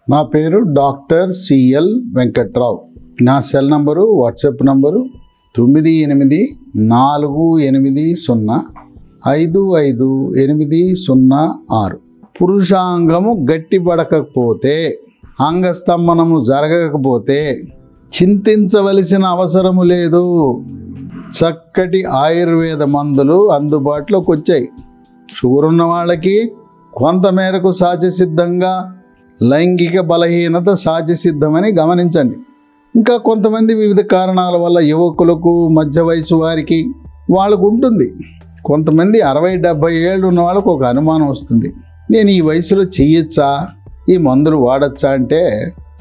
నా పేరు doctor CL Venkatrao. నా సెల్ నంబరు, వాట్సాప్ నంబరు 9848055806. పురుషాంగము గట్టిపడకపోతే, అంగస్తంభనము జరగకపోతే చింతించవలసిన అవసరము లేదు. చక్కటి ఆయుర్వేద మందులు అందుబాటులోకి వచ్చాయి. షుగర్ ఉన్న వాళ్ళకి కొంతమేరకు సహజసిద్ధంగా, లైంగిక బలహీనత సహజసిద్ధమని గమనించండి. ఇంకా కొంతమంది వివిధ కారణాల వల్ల యువకులకు, మధ్య వయసు వారికి వాళ్ళకు ఉంటుంది. కొంతమంది 60-70 ఏళ్ళు ఉన్న వాళ్ళకు ఒక అనుమానం వస్తుంది, నేను ఈ వయసులో చెయ్యొచ్చా, ఈ మందులు వాడచ్చా అంటే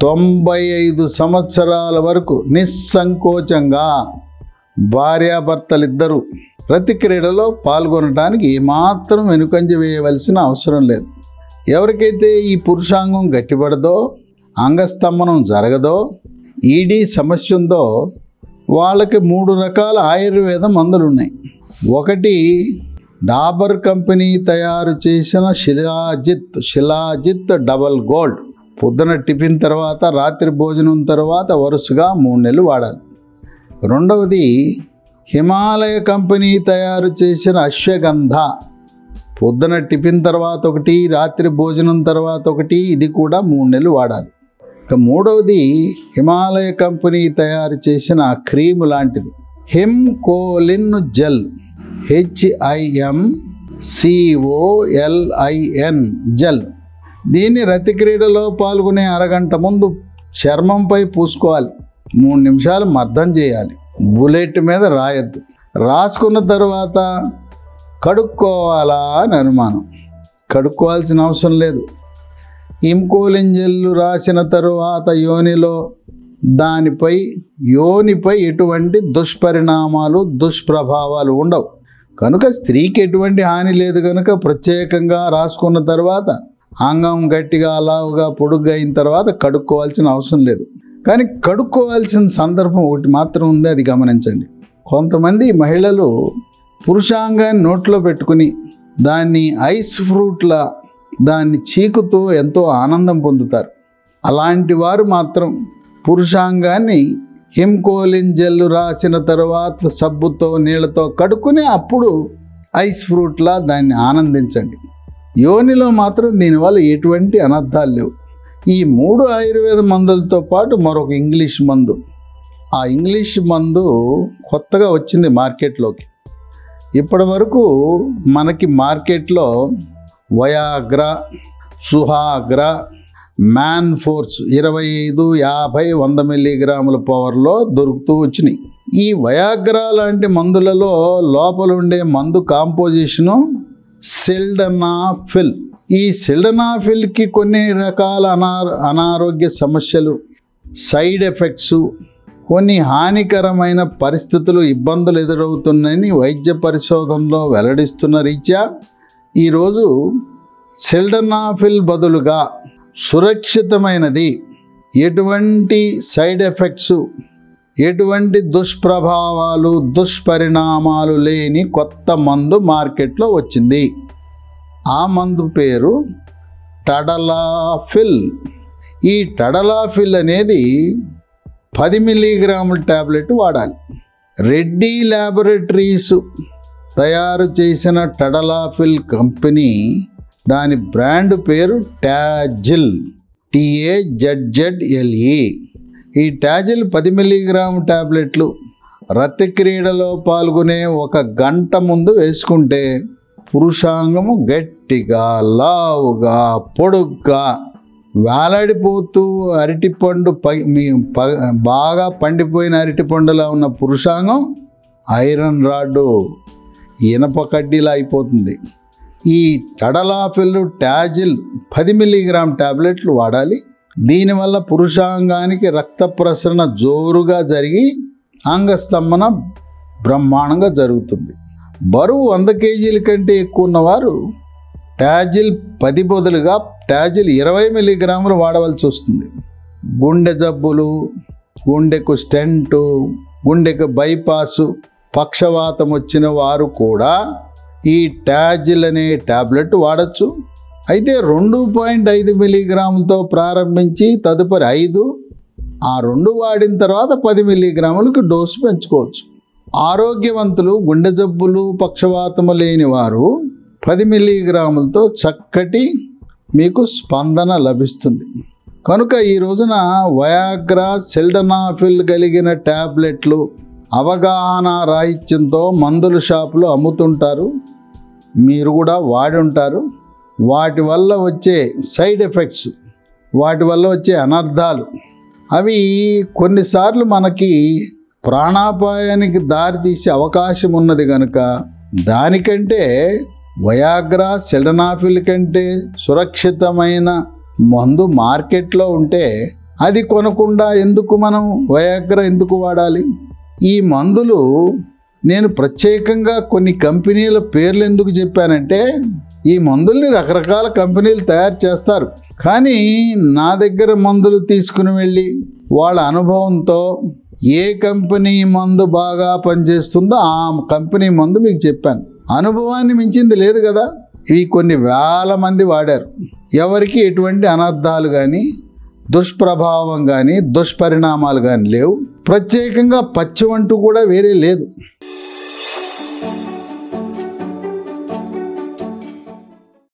95 సంవత్సరాల వరకు నిస్సంకోచంగా భార్యాభర్తలిద్దరూ ప్రతి క్రీడలో పాల్గొనడానికి ఏమాత్రం వెనుకంజ వేయవలసిన అవసరం లేదు. ఎవరికైతే ఈ పురుషాంగం గట్టిపడదో, అంగస్తంభనం జరగదో, ఈడీ సమస్య ఉందో వాళ్ళకి 3 రకాల ఆయుర్వేద మందులు ఉన్నాయి. ఒకటి డాబర్ కంపెనీ తయారు చేసిన శిలాజిత్ డబల్ గోల్డ్. పొద్దున టిఫిన్ తర్వాత, రాత్రి భోజనం తర్వాత వరుసగా 3 నెలలు వాడాలి. రెండవది హిమాలయ కంపెనీ తయారు చేసిన అశ్వగంధ. పొద్దున టిఫిన్ తర్వాత ఒకటి, రాత్రి భోజనం తర్వాత ఒకటి, ఇది కూడా 3 నెలలు వాడాలి. ఇక మూడవది హిమాలయ కంపెనీ తయారు చేసిన క్రీమ్ లాంటిది, హిమ్కోలిన్ జెల్, HIMCOLIN జెల్. దీన్ని రతి క్రీడలో పాల్గొనే అరగంట ముందు చర్మంపై పూసుకోవాలి. 3 నిమిషాలు మర్దం చేయాలి. బుల్లెట్ మీద రాయొద్దు. రాసుకున్న తర్వాత కడుక్కోవాలా అని అనుమానం. కడుక్కోవాల్సిన అవసరం లేదు. హిమ్కోలిన్ జెల్లు రాసిన తరువాత యోనిపై ఎటువంటి దుష్పరిణామాలు, దుష్ప్రభావాలు ఉండవు. కనుక స్త్రీకి ఎటువంటి హాని లేదు. కనుక ప్రత్యేకంగా రాసుకున్న తర్వాత అంగం గట్టిగా, లావుగా, పొడుగ్గా అయిన తర్వాత కడుక్కోవాల్సిన అవసరం లేదు. కానీ కడుక్కోవాల్సిన సందర్భం ఒకటి మాత్రం ఉంది, అది గమనించండి. కొంతమంది మహిళలు పురుషాంగాన్ని నోట్లో పెట్టుకుని దాన్ని ఐస్ ఫ్రూట్లా దాన్ని చీకుతూ ఎంతో ఆనందం పొందుతారు. అలాంటి వారు మాత్రం పురుషాంగాన్ని హిమ్కోలిన్ జెల్లు రాసిన తర్వాత సబ్బుతో, నీళ్ళతో కడుక్కుని అప్పుడు ఐస్ ఫ్రూట్లా దాన్ని ఆనందించండి. యోనిలో మాత్రం దీనివల్ల ఎటువంటి అనర్థాలు లేవు. ఈ 3 ఆయుర్వేద మందులతో పాటు మరొక ఇంగ్లీష్ మందు. ఆ ఇంగ్లీష్ మందు కొత్తగా వచ్చింది మార్కెట్లోకి. ఇప్పటి వరకు మనకి మార్కెట్లో వయాగ్రా, సుహాగ్రా, మ్యాన్ ఫోర్స్ 25, 50, 100 మిల్లీగ్రాముల పవర్లో దొరుకుతూ వచ్చినాయి. ఈ వయాగ్రా లాంటి మందులలో లోపల ఉండే మందు కాంపోజిషను సిల్డనాఫిల్. ఈ సిల్డనాఫిల్కి కొన్ని రకాల అనారోగ్య సమస్యలు, సైడ్ ఎఫెక్ట్స్, కొన్ని హానికరమైన పరిస్థితులు, ఇబ్బందులు ఎదురవుతున్నాయని వైద్య పరిశోధనలో వెల్లడిస్తున్న రీత్యా ఈరోజు సిల్డనాఫిల్ బదులుగా సురక్షితమైనది, ఎటువంటి సైడ్ ఎఫెక్ట్స్, ఎటువంటి దుష్ప్రభావాలు, దుష్పరిణామాలు లేని కొత్త మందు మార్కెట్లో వచ్చింది. ఆ మందు పేరు టడలాఫిల్. ఈ టడలాఫిల్ అనేది 10 మిల్లీగ్రాముల ట్యాబ్లెట్ వాడాలి. రెడ్డి ల్యాబొరేటరీస్ తయారు చేసిన టడలాఫిల్ కంపెనీ, దాని బ్రాండ్ పేరు టాజిల్, TAZZLE. ఈ టాజిల్ 10 మిల్లీగ్రాము ట్యాబ్లెట్లు రతి క్రీడలో పాల్గొనే 1 గంట ముందు వేసుకుంటే పురుషాంగము గట్టిగా, లావుగా, పొడుగ్గా, వేలాడిపోతూ అరటిపండు బాగా పండిపోయిన అరటిపండులా ఉన్న పురుషాంగం ఐరన్ రాడ్డు, ఇనప కడ్డీలా అయిపోతుంది. ఈ టడలాఫిల్, టాజిల్ 10 మిల్లీగ్రామ్ ట్యాబ్లెట్లు వాడాలి. దీనివల్ల పురుషాంగానికి రక్త ప్రసరణ జోరుగా జరిగి అంగస్తంభన బ్రహ్మాండంగా జరుగుతుంది. బరువు 100 కేజీల కంటే ఎక్కువ ఉన్నవారు టాజిల్ 10 బదులుగా టాజిల్ 20 మిల్లీగ్రాములు వాడవలసి వస్తుంది. గుండె జబ్బులు, గుండెకు స్టెంటు, గుండెకు బైపాసు, పక్షవాతం వచ్చిన వారు కూడా ఈ టాజిల్ అనే ట్యాబ్లెట్ వాడచ్చు. అయితే 2.5 మిల్లీగ్రాములతో ప్రారంభించి తదుపరి 5, ఆ 2 వాడిన తర్వాత 10 మిల్లీగ్రాములకు డోసు పెంచుకోవచ్చు. ఆరోగ్యవంతులు, గుండె జబ్బులు, పక్షవాతము లేని వారు 10 మిల్లీగ్రాములతో చక్కటి మీకు స్పందన లభిస్తుంది. కనుక ఈ రోజున వయాగ్రా, సిల్డనాఫిల్ కలిగిన ట్యాబ్లెట్లు అవగాహన రాహిత్యంతో మందుల షాపులో అమ్ముతుంటారు. మీరు కూడా వాడి ఉంటారు. వాటి వల్ల వచ్చే సైడ్ ఎఫెక్ట్స్, వాటి వల్ల వచ్చే అనర్థాలు అవి కొన్నిసార్లు మనకి ప్రాణాపాయానికి దారితీసే అవకాశం ఉన్నది. కనుక దానికంటే వయాగ్రా, సిల్డనాఫిల్ కంటే సురక్షితమైన మందు మార్కెట్లో ఉంటే అది కొనకుండా ఎందుకు మనం వయాగ్రా ఎందుకు వాడాలి? ఈ మందులు నేను ప్రత్యేకంగా కొన్ని కంపెనీల పేర్లు ఎందుకు చెప్పానంటే, ఈ మందుల్ని రకరకాల కంపెనీలు తయారు చేస్తారు. కానీ నా దగ్గర మందులు తీసుకుని వెళ్ళి వాళ్ళ అనుభవంతో ఏ కంపెనీ మందు బాగా పనిచేస్తుందో ఆ కంపెనీ మందు మీకు చెప్పాను. అనుభవాన్ని మించింది లేదు కదా. ఇవి కొన్ని వేల మంది వాడారు. ఎవరికి ఎటువంటి అనర్థాలు కానీ, దుష్ప్రభావం కానీ, దుష్పరిణామాలు కానీ లేవు. ప్రత్యేకంగా పచ్చివంటూ కూడా వేరే లేదు.